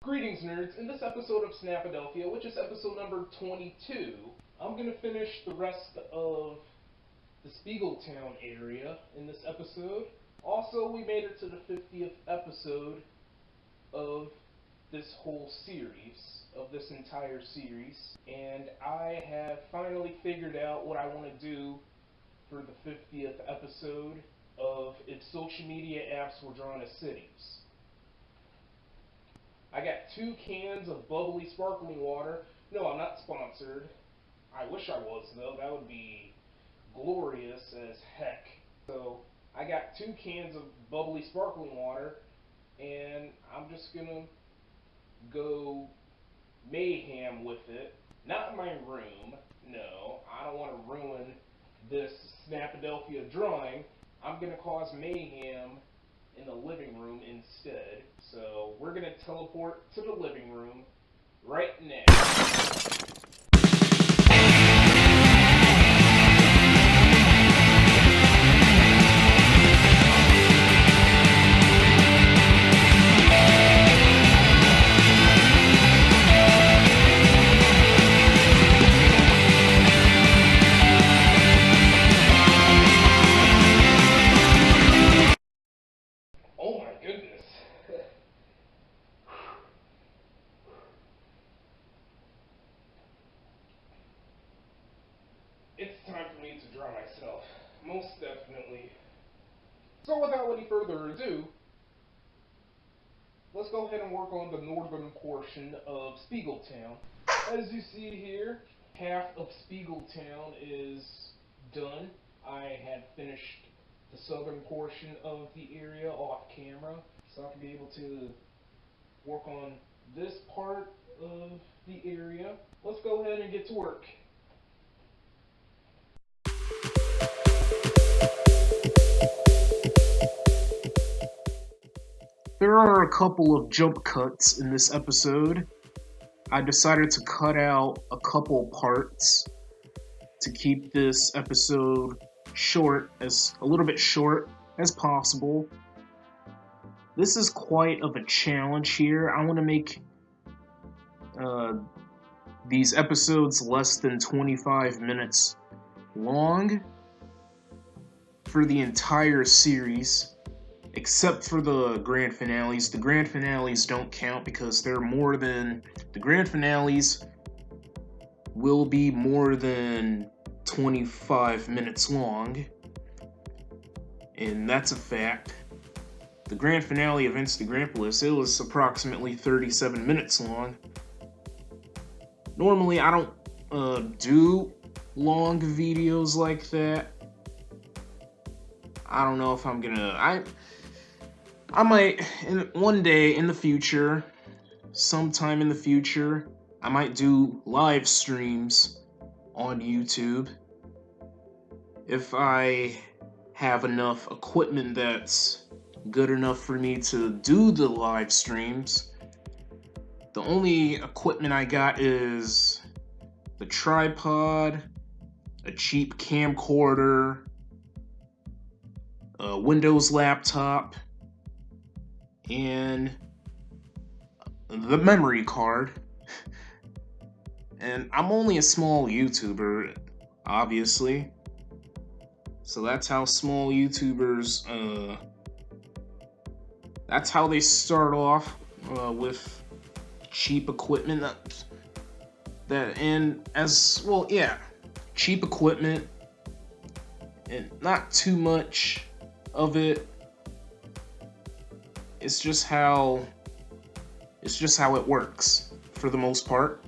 Greetings, nerds. In this episode of Snapadelphia, which is episode number 22, I'm going to finish the rest of the Spiegeltown area in this episode. Also, we made it to the 50th episode of this whole series, of this entire series, and I have finally figured out what I want to do for the 50th episode of If Social Media Apps Were Drawn as Cities. I got 2 cans of bubbly sparkling water. No, I'm not sponsored. I wish I was, though. That would be glorious as heck. So, I got 2 cans of bubbly sparkling water, and I'm just gonna go mayhem with it. Not in my room. No, I don't want to ruin this Snapadelphia drawing. I'm gonna cause mayhem in the living room instead. So we're going to teleport to the living room right now. It's time for me to draw myself, most definitely. So without any further ado, let's go ahead and work on the northern portion of Spiegeltown. As you see here, half of Spiegeltown is done. I had finished the southern portion of the area off camera, so I can be able to work on this part of the area. Let's go ahead and get to work. There are a couple of jump cuts in this episode. I decided to cut out a couple parts to keep this episode a little bit short as possible. This is quite of a challenge here. I want to make these episodes less than 25 minutes long for the entire series. Except for the grand finales. The grand finales don't count because the grand finales will be more than 25 minutes long. And that's a fact. The grand finale of Instagrampolis, it was approximately 37 minutes long. Normally I don't do long videos like that. I don't know if I'm gonna... I might, one day in the future, sometime in the future, I might do live streams on YouTube. If I have enough equipment that's good enough for me to do the live streams. The only equipment I got is the tripod, a cheap camcorder, a Windows laptop, and the memory card. And I'm only a small YouTuber, obviously. So that's how small YouTubers, that's how they start off, with cheap equipment. Cheap equipment, and not too much of it. It's just how it works for the most part.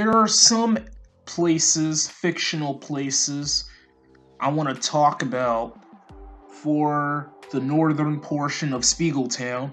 there are some places, fictional places, I want to talk about for the northern portion of Spiegeltown.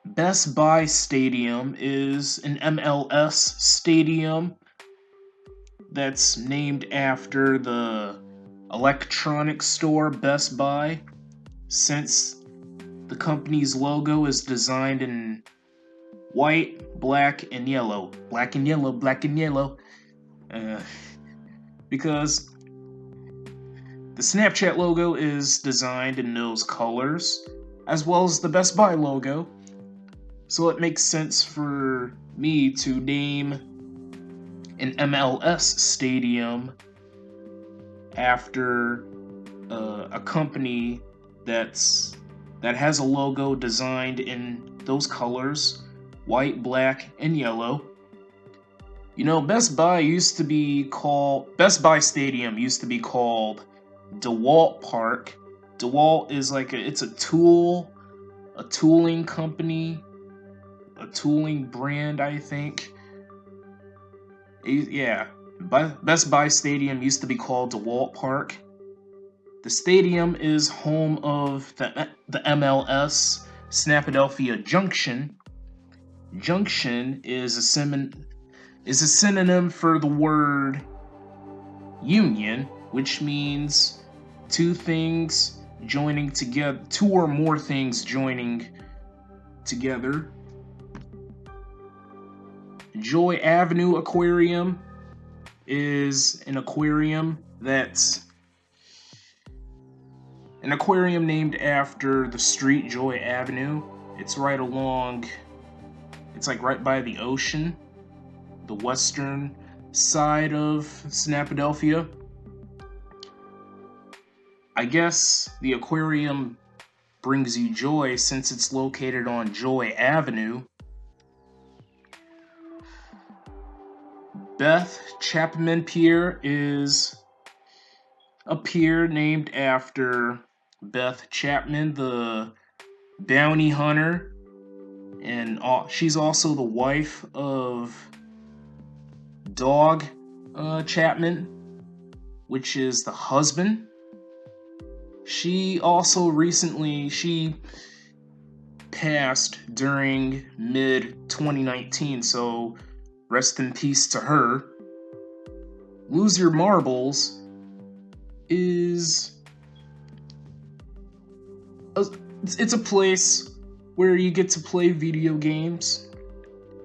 Best Buy Stadium is an MLS stadium that's named after the electronics store Best Buy, since the company's logo is designed in white, black, and yellow. Black and yellow, black and yellow. Because the Snapchat logo is designed in those colors, as well as the Best Buy logo. So it makes sense for me to name an MLS stadium after a company that has a logo designed in those colors, white, black, and yellow. You know, Best Buy Stadium used to be called DeWalt Park. DeWalt is like it's a tooling company, a tooling brand, I think. Yeah, Best Buy Stadium used to be called DeWalt Park. The stadium is home of the MLS Snapadelphia Junction. Junction is a synonym for the word union, which means two or more things joining together. Joy Avenue Aquarium is an aquarium named after the street Joy Avenue. It's right by the ocean, the western side of Snapadelphia. I guess the aquarium brings you joy since it's located on Joy Avenue. Beth Chapman Pier is a pier named after Beth Chapman, the bounty hunter, and she's also the wife of Dog Chapman, which is the husband. She passed during mid-2019, so rest in peace to her. Lose Your Marbles is it's a place where you get to play video games.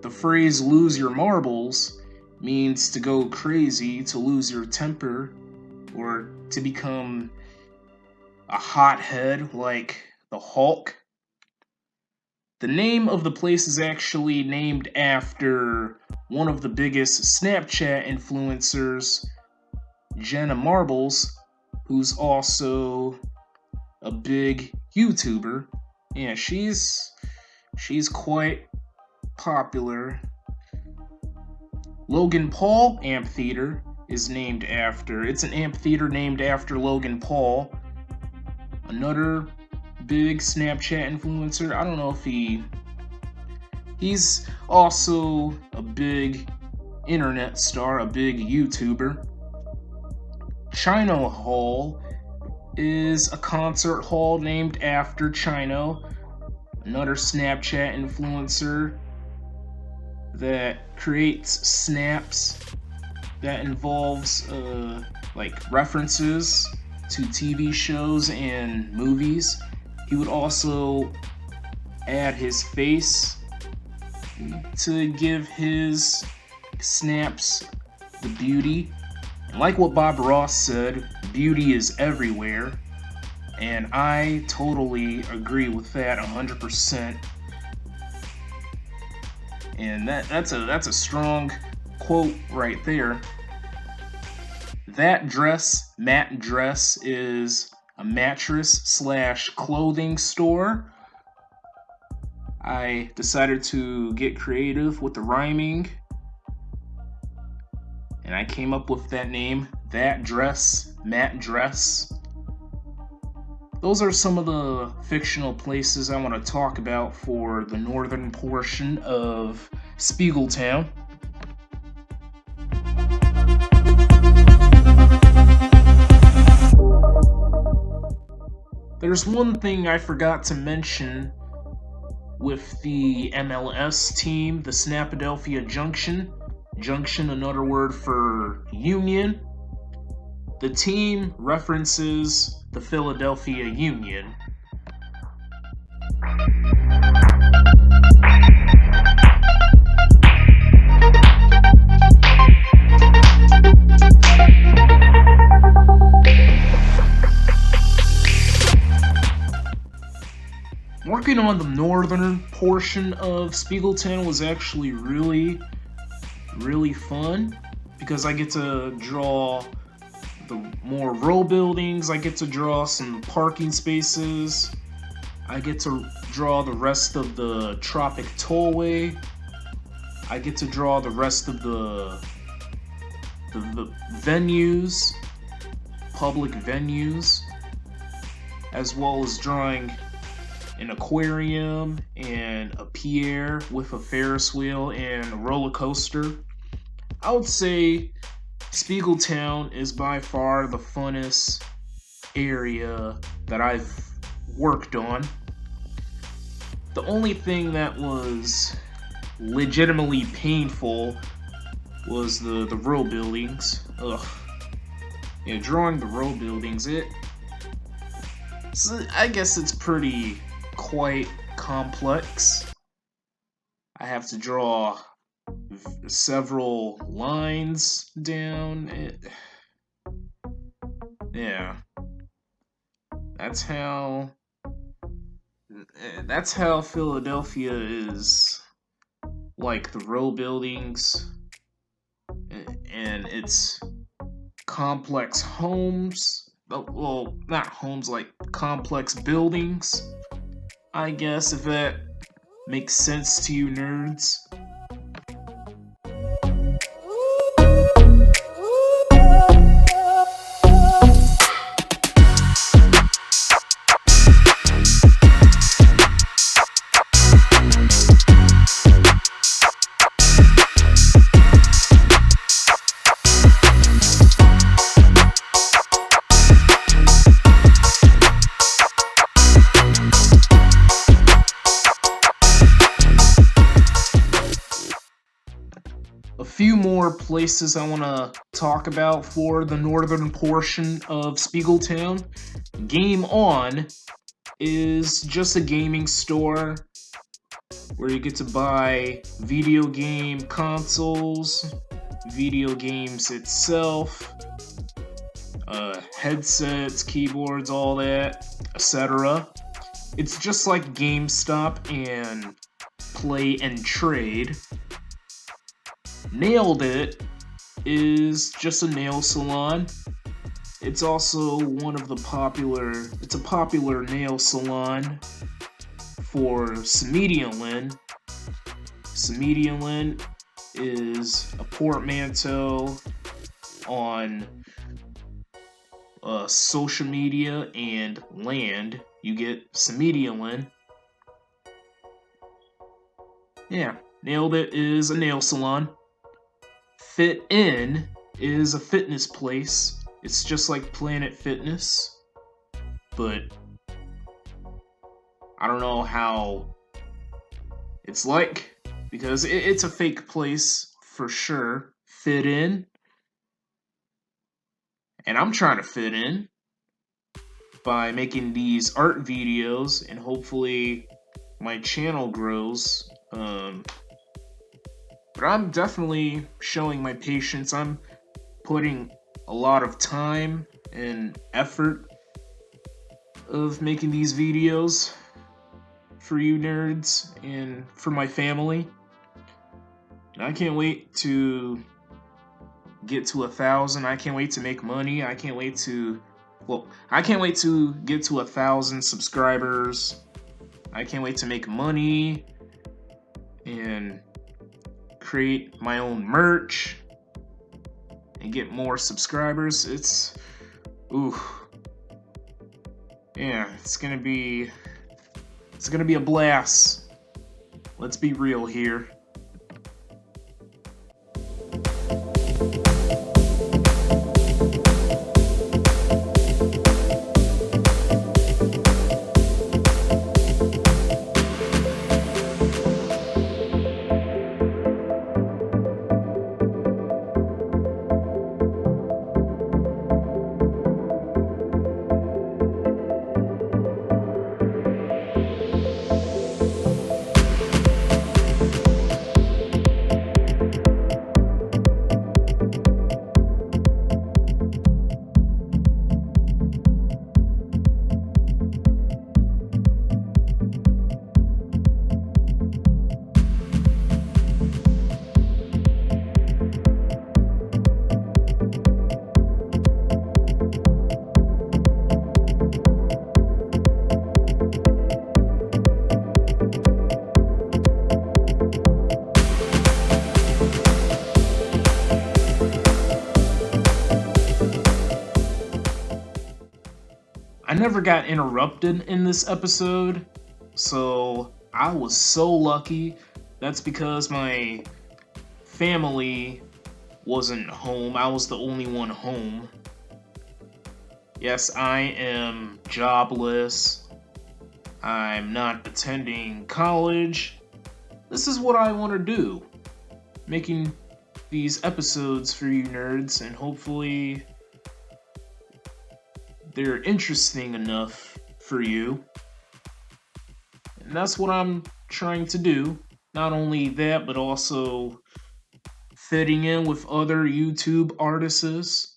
The phrase lose your marbles means to go crazy, to lose your temper, or to become a hothead like the Hulk. The name of the place is actually named after one of the biggest Snapchat influencers, Jenna Marbles, who's also a big YouTuber. Yeah, she's quite popular. Logan Paul Amphitheater is it's an amphitheater named after Logan Paul, another big Snapchat influencer. I don't know if he's also a big internet star, a big YouTuber. Chino Hall is a concert hall named after Chino, another Snapchat influencer that creates snaps that involves references to TV shows and movies. He would also add his face to give his snaps the beauty. And like what Bob Ross said, beauty is everywhere. And I totally agree with that 100%. And that's a strong quote right there. That Dress, Matt Dress, is a mattress/clothing store. I decided to get creative with the rhyming, and I came up with that name, That Dress, Matt Dress. Those are some of the fictional places I want to talk about for the northern portion of Spiegeltown. There's one thing I forgot to mention with the MLS team, the Snapadelphia Junction. Junction, another word for union. The team references the Philadelphia Union. Working on the northern portion of Spiegeltown was actually really fun because I get to draw the more row buildings, I get to draw some parking spaces, I get to draw the rest of the Tropic Tollway, I get to draw the rest of the venues, public venues, as well as drawing an aquarium and a pier with a Ferris wheel and a roller coaster. I would say Spiegeltown is by far the funnest area that I've worked on. The only thing that was legitimately painful was the row buildings. Ugh. Yeah, drawing the row buildings, I guess it's quite complex. I have to draw several lines down. Yeah, that's how Philadelphia is, like the row buildings and its complex homes. Well, not homes, like complex buildings, I guess, if that makes sense to you nerds. A few more places I want to talk about for the northern portion of Spiegeltown. Game On is just a gaming store where you get to buy video game consoles, video games itself, headsets, keyboards, all that, etc. It's just like GameStop and Play and Trade. Nailed It is just a nail salon. It's also it's a popular nail salon for Snapadelphia. Snapadelphia is a portmanteau on social media and land. You get Snapadelphia. Yeah, Nailed It is a nail salon. Fit In is a fitness place. It's just like Planet Fitness, but I don't know how it's like, because it's a fake place for sure. Fit In. And I'm trying to fit in by making these art videos, and hopefully my channel grows. But I'm definitely showing my patience. I'm putting a lot of time and effort of making these videos for you nerds and for my family. And I can't wait to get to 1,000. I can't wait to make money. I can't wait to get to 1,000 subscribers. I can't wait to make money and create my own merch and get more subscribers. It's gonna be a blast. Let's be real here. never got interrupted in this episode, so I was so lucky. That's because my family wasn't home. I was the only one home. Yes, I am jobless. I'm not attending college. This is what I want to do. Making these episodes for you nerds, and hopefully they're interesting enough for you. And that's what I'm trying to do. Not only that, but also fitting in with other YouTube artists.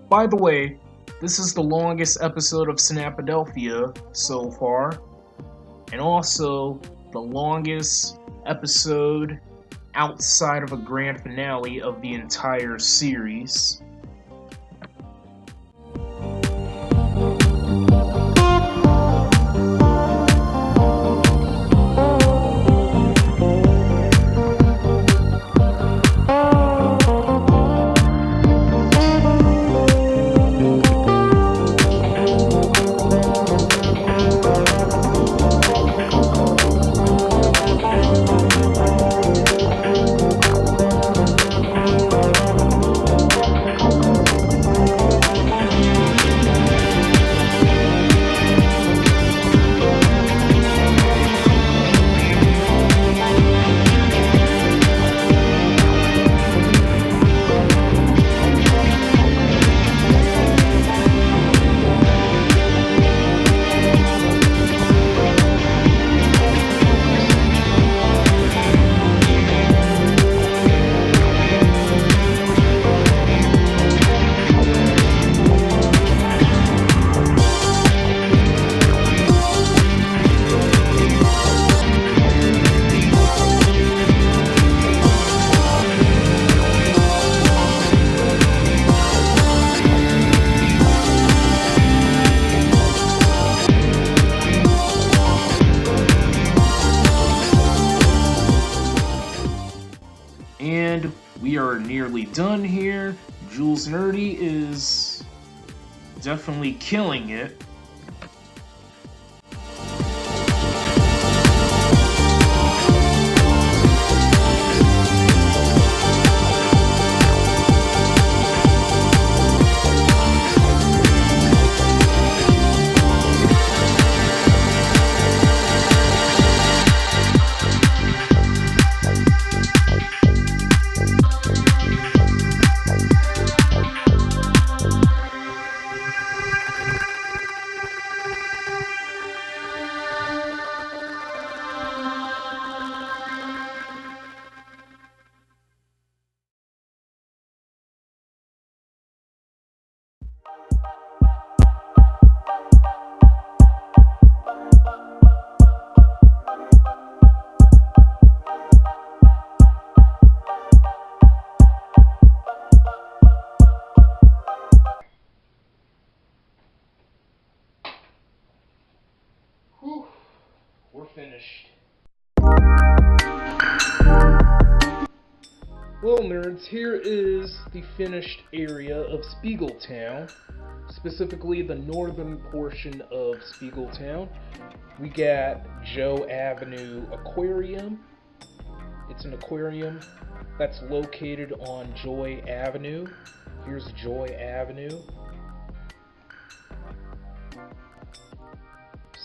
By the way, this is the longest episode of Snapadelphia so far, and also the longest episode outside of a grand finale of the entire series. And we are nearly done here. Jules Nerdy is definitely killing it. Whew, we're finished. Well, nerds, here is the finished area of Spiegeltown, specifically the northern portion of Spiegeltown. We got Joe Avenue Aquarium. It's an aquarium that's located on Joy Avenue. Here's Joy Avenue.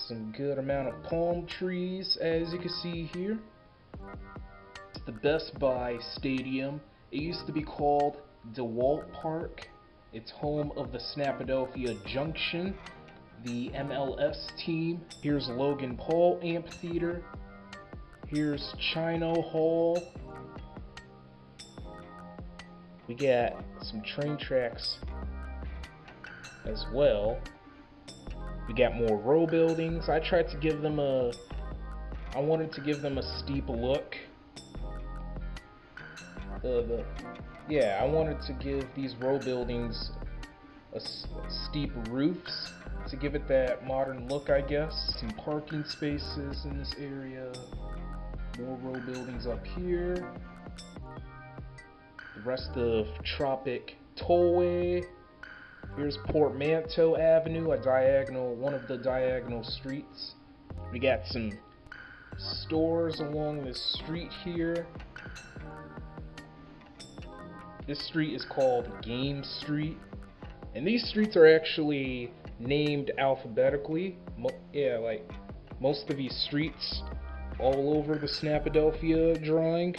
Some good amount of palm trees, as you can see here. It's the Best Buy Stadium. It used to be called DeWalt Park. It's home of the Snapadelphia Junction, the MLS team. Here's Logan Paul Amphitheater. Here's Chino Hall. We got some train tracks as well. We got more row buildings. I wanted to give them a steep look. I wanted to give these row buildings steep roofs to give it that modern look, I guess. Some parking spaces in this area. More row buildings up here. The rest of Tropic Tollway. Here's Portmanteau Avenue, one of the diagonal streets. We got some stores along this street here. This street is called Game Street. And these streets are actually named alphabetically. Like most of these streets all over the Snapadelphia drawing.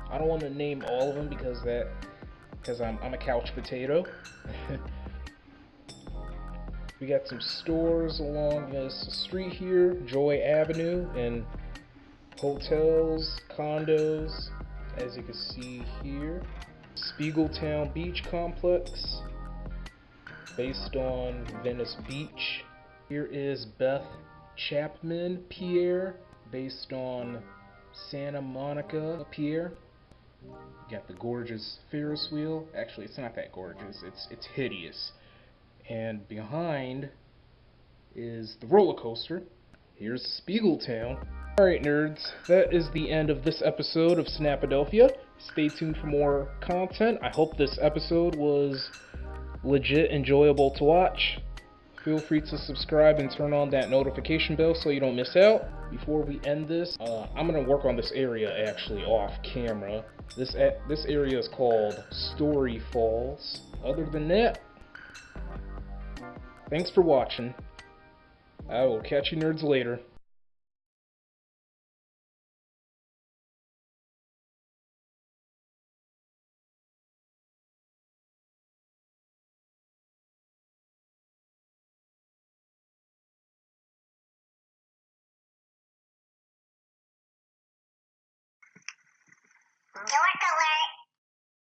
I don't want to name all of them because I'm a couch potato. We got some stores along this street here, Joy Avenue, and hotels, condos, as you can see here. Spiegeltown Beach Complex, based on Venice Beach. Here is Beth Chapman Pier, based on Santa Monica Pier. You got the gorgeous Ferris wheel. Actually, it's not that gorgeous. It's hideous. And behind is the roller coaster. Here's Spiegeltown. Alright, nerds, that is the end of this episode of Snapadelphia. Stay tuned for more content. I hope this episode was legit enjoyable to watch. Feel free to subscribe and turn on that notification bell so you don't miss out. Before we end this, I'm going to work on this area actually off camera. This area is called Story Falls. Other than that, thanks for watching. I will catch you nerds later. Dork alert!